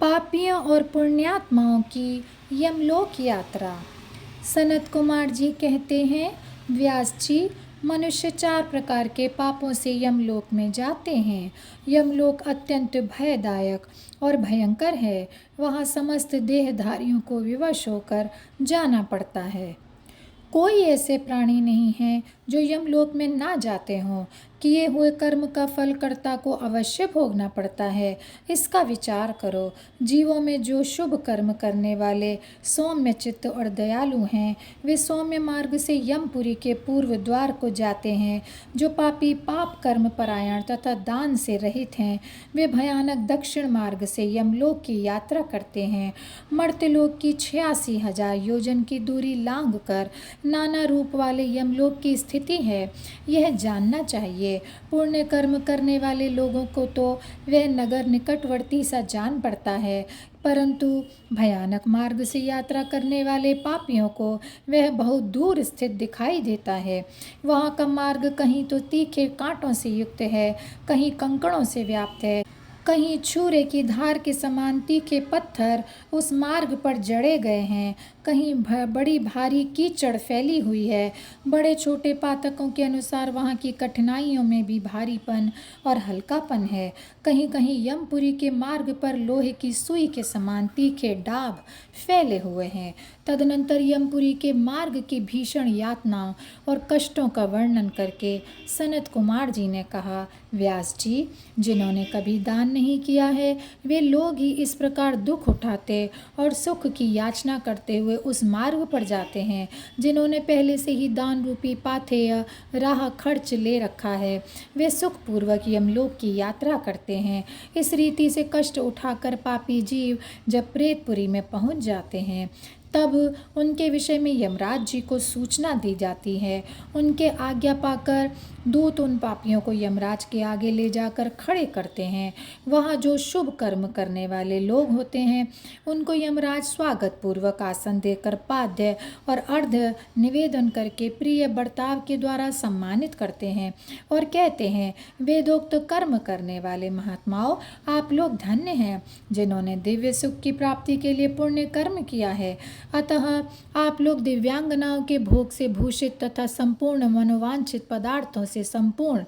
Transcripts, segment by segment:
पापियों और पुण्यात्माओं की यमलोक यात्रा। सनत कुमार जी कहते हैं, व्यास जी, मनुष्य 4 प्रकार के पापों से यमलोक में जाते हैं। यमलोक अत्यंत भयदायक और भयंकर है। वहाँ समस्त देहधारियों को विवश होकर जाना पड़ता है। कोई ऐसे प्राणी नहीं हैं जो यमलोक में ना जाते हों। किए हुए कर्म का फल कर्ता को अवश्य भोगना पड़ता है। इसका विचार करो। जीवों में जो शुभ कर्म करने वाले सौम्य चित्त और दयालु हैं, वे सौम्य मार्ग से यमपुरी के पूर्व द्वार को जाते हैं। जो पापी पाप कर्म परायण तथा दान से रहित हैं, वे भयानक दक्षिण मार्ग से यमलोक की यात्रा करते हैं। मर्त्यलोक की 86,000 योजन की दूरी लांघ कर नाना रूप वाले यमलोक की स्थिति है, यह जानना चाहिए। पुण्य कर्म करने वाले लोगों को तो वह नगर निकटवर्ती सा जान पड़ता है, परंतु भयानक मार्ग से यात्रा करने वाले पापियों को वह बहुत दूर स्थित दिखाई देता है। वहाँ का मार्ग कहीं तो तीखे कांटों से युक्त है, कहीं कंकड़ों से व्याप्त है, कहीं छुरे की धार के समान तीखे पत्थर उस मार्ग पर जड़े गए हैं, कहीं बड़ी भारी कीचड़ फैली हुई है। बड़े छोटे पातकों के अनुसार वहाँ की कठिनाइयों में भी भारीपन और हल्कापन है। कहीं कहीं यमपुरी के मार्ग पर लोहे की सुई के समान तीखे डाब फैले हुए हैं। तदनंतर यमपुरी के मार्ग की भीषण यातनाओं और कष्टों का वर्णन करके सनत कुमार जी ने कहा, व्यास जी, जिन्होंने कभी दान नहीं किया है, वे लोग ही इस प्रकार दुख उठाते और सुख की याचना करते हुए उस मार्ग पर जाते हैं। जिन्होंने पहले से ही दान रूपी पाथेय राह खर्च ले रखा है, वे सुखपूर्वक यमलोक की यात्रा करते हैं। इस रीति से कष्ट उठाकर पापी जीव जब प्रेतपुरी में पहुंच जाते हैं, तब उनके विषय में यमराज जी को सूचना दी जाती है। उनके आज्ञा पाकर दूत उन पापियों को यमराज के आगे ले जाकर खड़े करते हैं। वहाँ जो शुभ कर्म करने वाले लोग होते हैं, उनको यमराज स्वागत पूर्वक आसन देकर पाद्य और अर्ध निवेदन करके प्रिय बर्ताव के द्वारा सम्मानित करते हैं और कहते हैं, वेदोक्त कर्म करने वाले महात्माओं, आप लोग धन्य हैं, जिन्होंने दिव्य सुख की प्राप्ति के लिए पुण्य कर्म किया है। अतः आप लोग दिव्यांगनाओं के भोग से भूषित तथा संपूर्ण मनोवांछित पदार्थों से संपूर्ण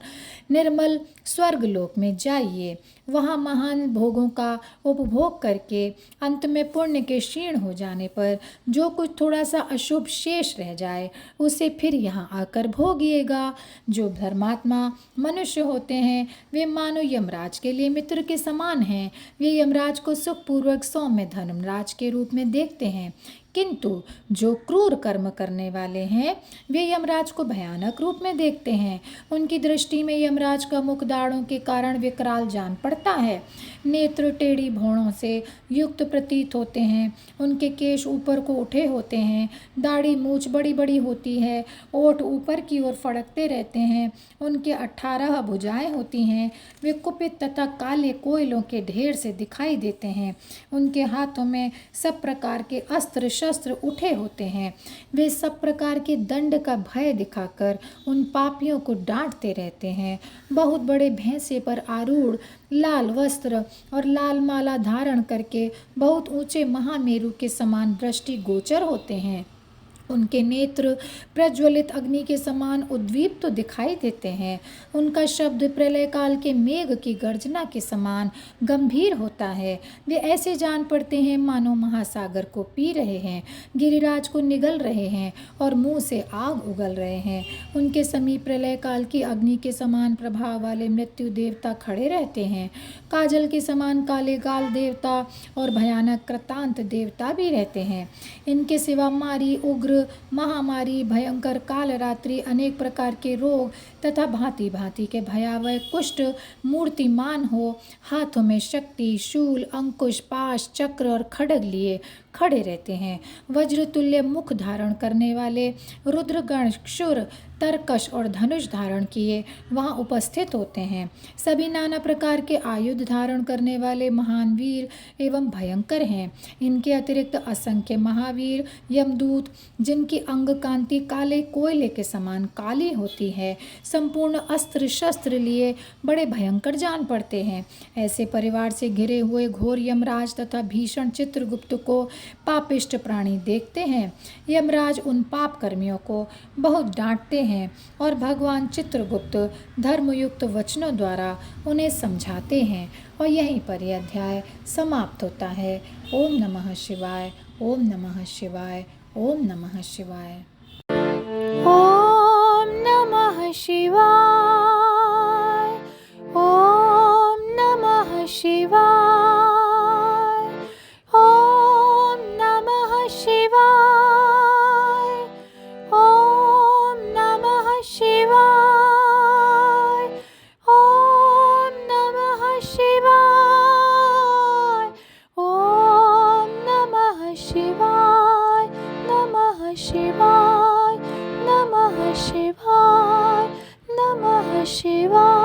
निर्मल स्वर्गलोक में जाइए। वहाँ महान भोगों का उपभोग करके अंत में पुण्य के क्षीण हो जाने पर जो कुछ थोड़ा सा अशुभ शेष रह जाए, उसे फिर यहाँ आकर भोगिएगा। जो धर्मात्मा मनुष्य होते हैं, वे मानो यमराज के लिए मित्र के समान हैं। वे यमराज को सुखपूर्वक सौम्य धर्मराज के रूप में देखते हैं, किंतु जो क्रूर कर्म करने वाले हैं, वे यमराज को भयानक रूप में देखते हैं। उनकी दृष्टि में यमराज का मुख दाढ़ों के कारण विकराल जान पड़ता है। नेत्र टेढ़ी भौहों से युक्त प्रतीत होते हैं। उनके केश ऊपर को उठे होते हैं। दाढ़ी मूछ बड़ी बड़ी होती है। ओठ ऊपर की ओर फड़कते रहते हैं। उनके 18 भुजाएं होती हैं। वे कुपित तथा काले कोयलों के ढेर से दिखाई देते हैं। उनके हाथों में सब प्रकार के अस्त्र शस्त्र उठे होते हैं। वे सब प्रकार के दंड का भय दिखाकर उन पापियों को डांटते रहते हैं। बहुत बड़े भैंसे पर आरूढ़, लाल वस्त्र और लाल माला धारण करके बहुत ऊंचे महामेरु के समान दृष्टि गोचर होते हैं। उनके नेत्र प्रज्वलित अग्नि के समान उद्दीप्त तो दिखाई देते हैं। उनका शब्द प्रलय काल के मेघ की गर्जना के समान गंभीर होता है। वे ऐसे जान पड़ते हैं मानो महासागर को पी रहे हैं, गिरिराज को निगल रहे हैं और मुंह से आग उगल रहे हैं। उनके समीप प्रलय काल की अग्नि के समान प्रभाव वाले मृत्यु देवता खड़े रहते हैं। काजल के समान काले गाल देवता और भयानक कृतांत देवता भी रहते हैं। इनके सिवा मारी, उग्र, महामारी, भयंकर कालरात्रि, अनेक प्रकार के रोग तथा भांति भांति के भयावह कुष्ठ मूर्तिमान हो, हाथों में शक्ति, शूल, अंकुश, पाश, चक्र और खड्ग लिए खड़े रहते हैं। वज्रतुल्य मुख धारण करने वाले रुद्रगण, क्षुर, तरकश और धनुष धारण किए वहाँ उपस्थित होते हैं। सभी नाना प्रकार के आयुध धारण करने वाले महान वीर एवं भयंकर हैं। इनके अतिरिक्त असंख्य महावीर यमदूत, जिनकी अंग कांति काले कोयले के समान काली होती है, संपूर्ण अस्त्र शस्त्र लिए बड़े भयंकर जान पड़ते हैं। ऐसे परिवार से घिरे हुए घोर यमराज तथा भीषण चित्रगुप्त को पापिष्ट प्राणी देखते हैं। यमराज उन पाप कर्मियों को बहुत डांटते हैं और भगवान चित्रगुप्त धर्मयुक्त वचनों द्वारा उन्हें समझाते हैं। और यहीं पर यह अध्याय समाप्त होता है। ओम नमः शिवाय, ओम नमः शिवाय, ओम नमः शिवाय। ओम नमः शिवाय, ओम नमः शिवाय, ओम नमः शिवाय, ओम नमः शिवाय, ओम नमः शिवाय, ओम नमः शिवाय, नमः शिवाय, नमः शिवाय, नमः शिवाय।